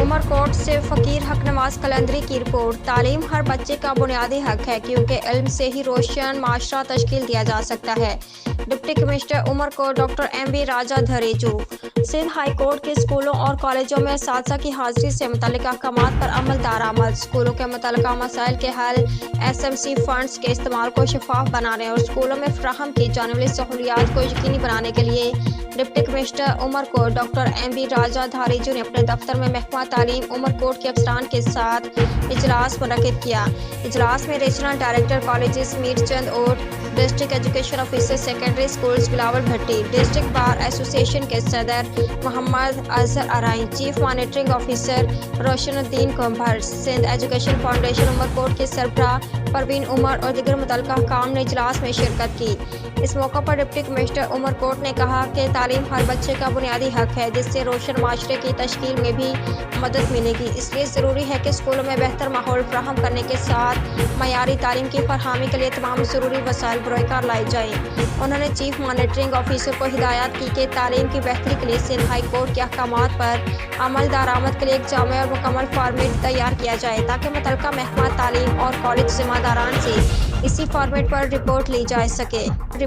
عمر کوٹ سے فقیر حق نواز قلندری کی رپورٹ۔ تعلیم ہر بچے کا بنیادی حق ہے کیونکہ علم سے ہی روشن معاشرہ تشکیل دیا جا سکتا ہے۔ ڈپٹی کمشنر عمر کوٹ ڈاکٹر ایم بی راجہ دھریجو۔ سندھ ہائی کورٹ کے اسکولوں اور کالجوں میں اساتذہ کی حاضری سے متعلق احکامات پر عمل درآمد۔ اسکولوں کے متعلقہ مسائل کے حل، ایس ایم سی فنڈز کے استعمال کو شفاف بنانے اور اسکولوں میں فراہم کی جانے والی سہولیات کو یقینی بنانے کے لیے ڈپٹی کمشنر عمر کوٹ ڈاکٹر ایم بی راجہ دھریجو نے اپنے دفتر میں محکمہ تعلیم عمر کوٹ کے افسران کے ساتھ اجلاس منعقد کیا۔ اجلاس میں regional director colleges Mir Chand اور district education officer secondary schools Bilawal Bhatti, district bar association کے صدر Muhammad Azhar Arain, chief monitoring officer Roshan Uddin Kunbhar, Sindh education foundation Umar Kot کے سربراہ پروین عمر اور دیگر متعلقہ حکام نے اجلاس میں شرکت کی۔ اس موقع پر ڈپٹی کمشنر عمر کوٹ نے کہا کہ تعلیم ہر بچے کا بنیادی حق ہے جس سے روشن معاشرے کی تشکیل میں بھی مدد ملے گی، اس لیے ضروری ہے کہ اسکولوں میں بہتر ماحول فراہم کرنے کے ساتھ معیاری تعلیم کی فراہمی کے لیے تمام ضروری وسائل بروئے کار لائے جائیں۔ انہوں نے چیف مانیٹرنگ آفیسر کو ہدایت کی کہ تعلیم کی بہتری کے لیے سندھ ہائی کورٹ کے احکامات پر عمل درآمد کے لیے ایک جامع اور مکمل فارمیٹ تیار کیا جائے تاکہ متعلقہ محکمہ تعلیم اور کالج ذمہ داران سے اسی فارمیٹ پر رپورٹ لی جا سکے۔